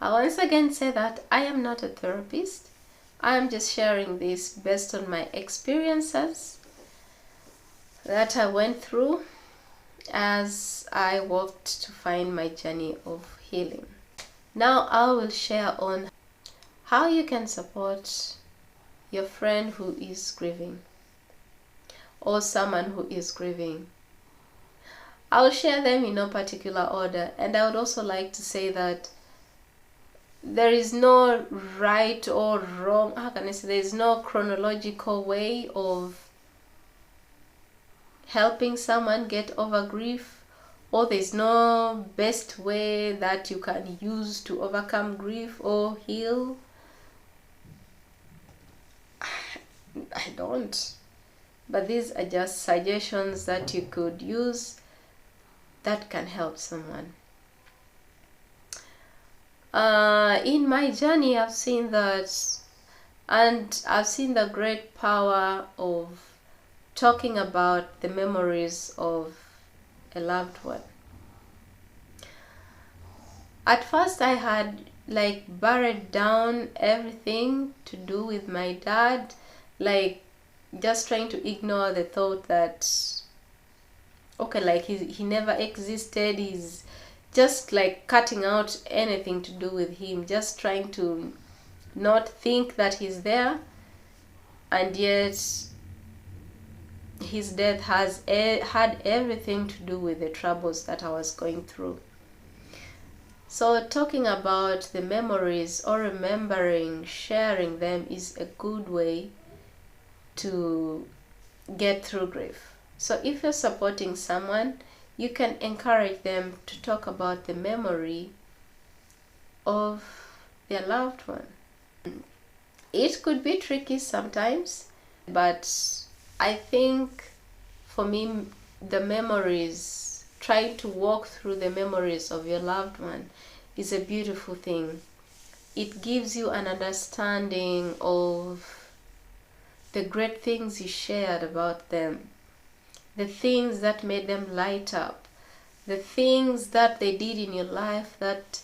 I once again say that I am not a therapist. I am just sharing this based on my experiences that I went through as I walked to find my journey of healing. Now I will share on how you can support your friend who is grieving or someone who is grieving. I'll share them in no particular order, and I would also like to say that there is no right or wrong, how can I say, there is no chronological way of helping someone get over grief, or there's no best way that you can use to overcome grief or heal. I don't. But these are just suggestions that you could use that can help someone. In my journey, I've seen that, and I've seen the great power of talking about the memories of a loved one. At first, I had buried down everything to do with my dad, just trying to ignore the thought that, okay, he never existed. He's just cutting out anything to do with him, just trying to not think that he's there, and yet his death has had everything to do with the troubles that I was going through. So talking about the memories or remembering, sharing them is a good way to get through grief. So if you're supporting someone, you can encourage them to talk about the memory of their loved one. It could be tricky sometimes, but I think for me, the memories, trying to walk through the memories of your loved one is a beautiful thing. It gives you an understanding of the great things you shared about them, the things that made them light up, the things that they did in your life that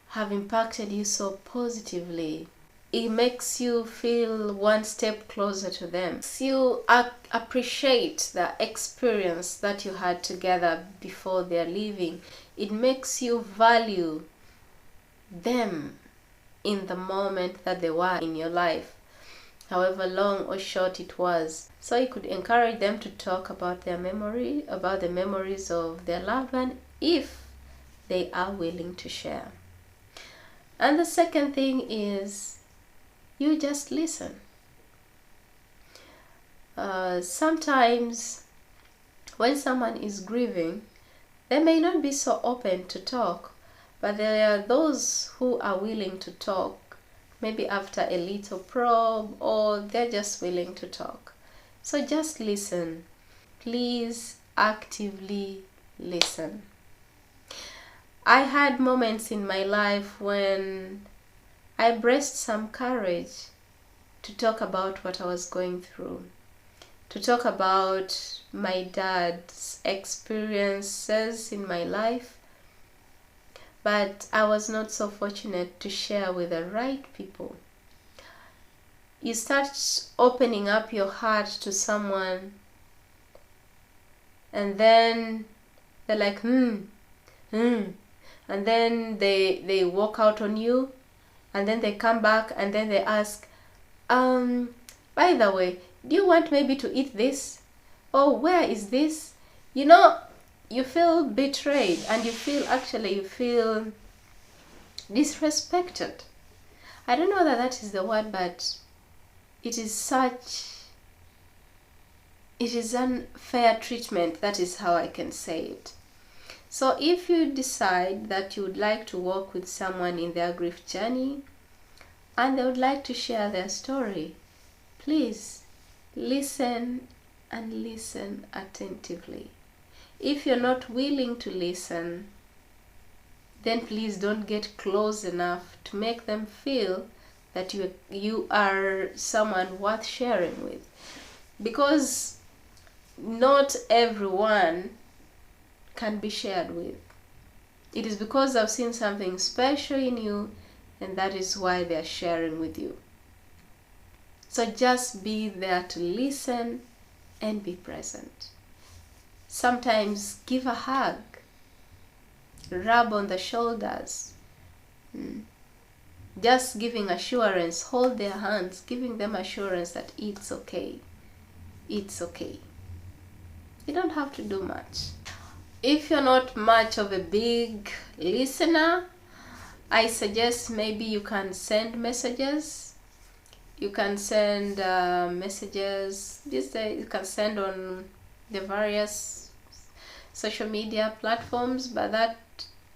have impacted you so positively. It makes you feel one step closer to them. You appreciate the experience that you had together before they're leaving. It makes you value them in the moment that they were in your life, however long or short it was. So you could encourage them to talk about their memory, about the memories of their loved one, if they are willing to share. And the second thing is, you just listen. Sometimes when someone is grieving, they may not be so open to talk, but there are those who are willing to talk, maybe after a little probe, or they're just willing to talk. So just listen. Please actively listen. I had moments in my life when I braced some courage to talk about what I was going through, to talk about my dad's experiences in my life, but I was not so fortunate to share with the right people. You start opening up your heart to someone, and then they're like, and then they walk out on you, and then they come back and then they ask, by the way, do you want maybe to eat this? Oh, where is this? You feel betrayed, and you feel disrespected. I don't know that is the word, but it is unfair treatment. That is how I can say it. So if you decide that you would like to walk with someone in their grief journey and they would like to share their story, please listen, and listen attentively. If you're not willing to listen, then please don't get close enough to make them feel that you are someone worth sharing with, because not everyone can be shared with. It is because I've seen something special in you, and that is why they're sharing with you. So just be there to listen and be present. Sometimes give a hug, rub on the shoulders, just giving assurance, hold their hands, giving them assurance that it's okay. It's okay. You don't have to do much. If you're not much of a big listener, I suggest maybe you can send messages. You can send messages. You can send on the various social media platforms, but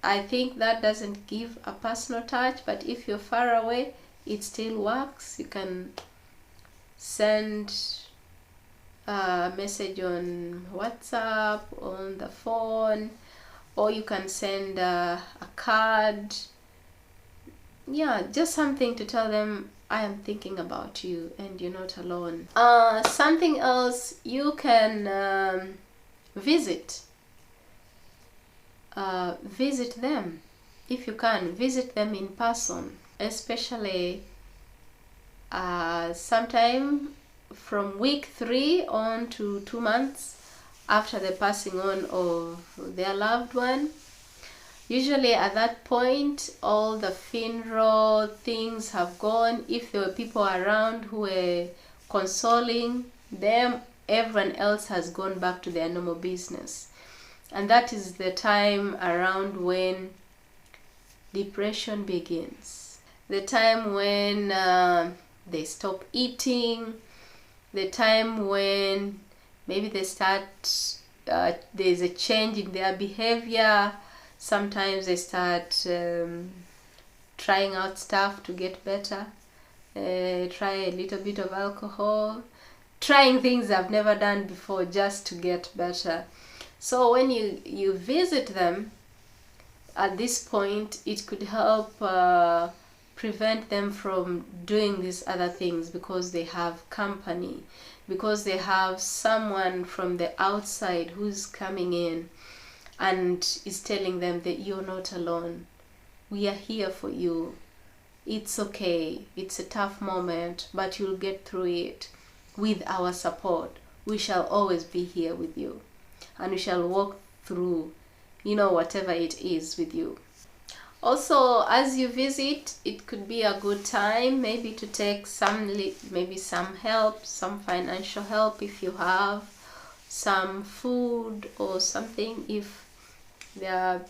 I think that doesn't give a personal touch. But if you're far away, it still works. You can send a message on WhatsApp, on the phone, or you can send a card. Yeah, just something to tell them, I am thinking about you and you're not alone. Something else, you can visit them. If you can, visit them in person, especially sometime from week 3 on to 2 months after the passing on of their loved one. Usually at that point, all the funeral things have gone. If there were people around who were consoling them, everyone else has gone back to their normal business. And that is the time around when depression begins. The time when they stop eating, the time when maybe they start, there's a change in their behavior. Sometimes they start trying out stuff to get better, try a little bit of alcohol, trying things I've never done before just to get better. So when you visit them at this point, it could help prevent them from doing these other things, because they have company, because they have someone from the outside who's coming in and is telling them that you're not alone. We are here for you. It's okay. It's a tough moment, but you'll get through it. With our support, we shall always be here with you, and we shall walk through, whatever it is with you. Also, as you visit, it could be a good time maybe to take some help, some financial help if you have, some food or something. If you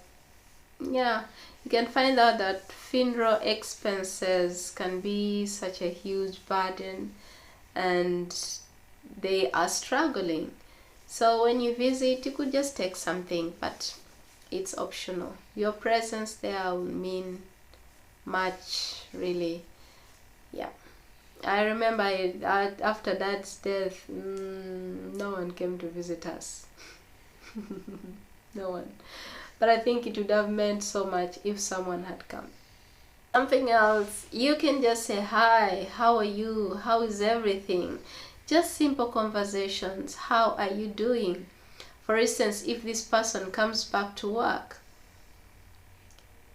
can find out that funeral expenses can be such a huge burden and they are struggling. So when you visit, you could just take something, but it's optional. Your presence there will mean much, really. Yeah, I remember after Dad's death, no one came to visit us. No one. But I think it would have meant so much if someone had come. Something else, you can just say, hi, how are you? How is everything? Just simple conversations. How are you doing? For instance, if this person comes back to work,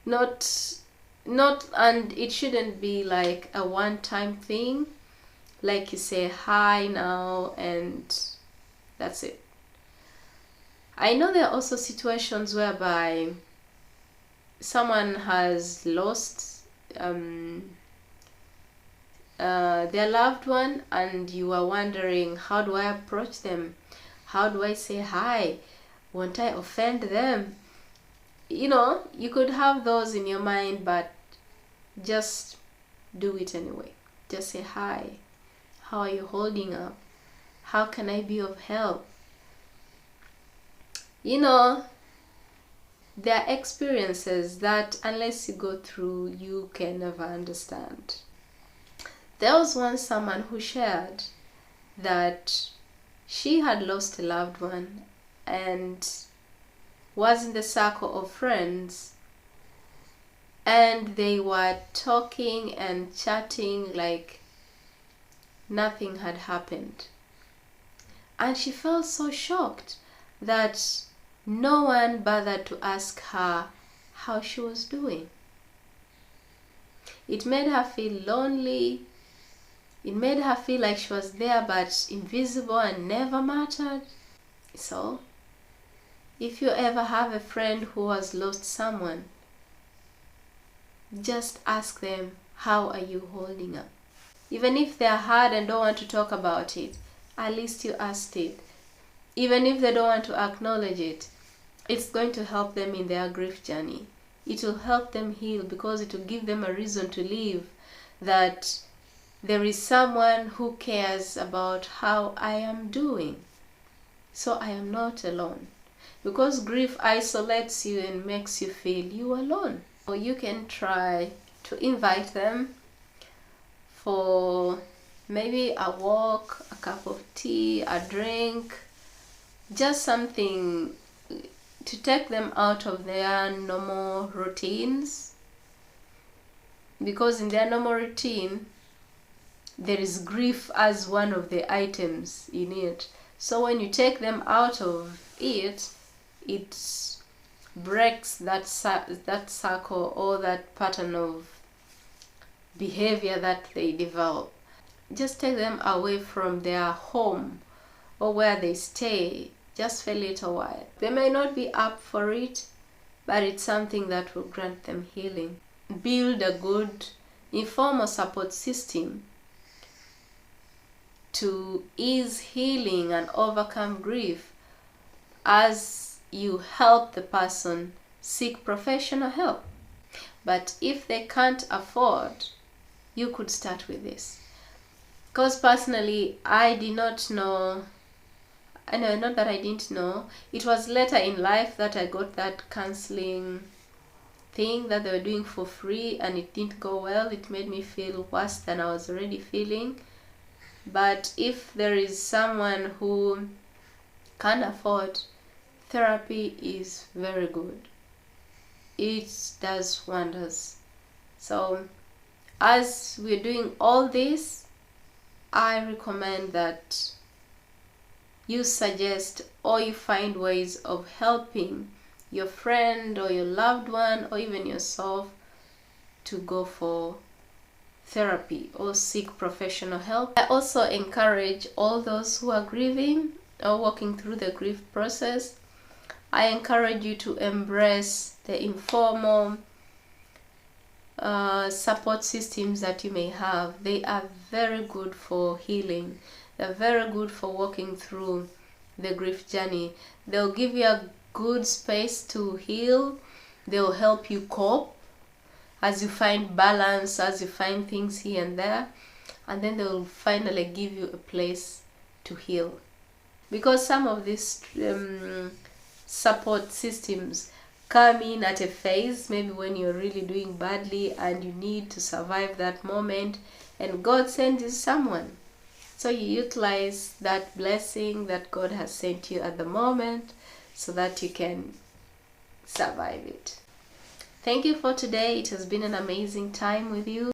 and it shouldn't be like a one-time thing, like you say hi now and that's it. I know there are also situations whereby someone has lost their loved one, and you are wondering, how do I approach them? How do I say hi? Won't I offend them? You could have those in your mind, but just do it anyway. Just say hi. How are you holding up? How can I be of help? There are experiences that unless you go through, you can never understand. There was once someone who shared that she had lost a loved one and was in the circle of friends, and they were talking and chatting like nothing had happened. And she felt so shocked that no one bothered to ask her how she was doing. It made her feel lonely. It made her feel like she was there but invisible and never mattered. So, if you ever have a friend who has lost someone, just ask them, how are you holding up? Even if they're hard and don't want to talk about it, at least you asked it. Even if they don't want to acknowledge it, it's going to help them in their grief journey. It will help them heal because it will give them a reason to live, that there is someone who cares about how I am doing. So I am not alone. Because grief isolates you and makes you feel you alone. Or you can try to invite them for maybe a walk, a cup of tea, a drink, just something to take them out of their normal routines. Because in their normal routine, there is grief as one of the items in it. So when you take them out of it, it breaks that circle or that pattern of behavior that they develop. Just take them away from their home or where they stay, just for a little while. They may not be up for it, but it's something that will grant them healing. Build a good informal support system to ease healing and overcome grief as you help the person seek professional help. But if they can't afford, you could start with this. Because personally, I did not know, not that I didn't know, it was later in life that I got that counseling thing that they were doing for free, and it didn't go well. It made me feel worse than I was already feeling. But if there is someone who can't afford, therapy is very good. It does wonders. So as we're doing all this, I recommend that you suggest or you find ways of helping your friend or your loved one or even yourself to go for therapy or seek professional help. I also encourage all those who are grieving or walking through the grief process, I encourage you to embrace the informal support systems that you may have. They are very good for healing. They're very good for walking through the grief journey. They'll give you a good space to heal. They'll help you cope as you find balance, as you find things here and there, and then they'll finally give you a place to heal. Because some of these support systems come in at a phase, maybe when you're really doing badly and you need to survive that moment, and God sends you someone. So you utilize that blessing that God has sent you at the moment so that you can survive it. Thank you for today. It has been an amazing time with you.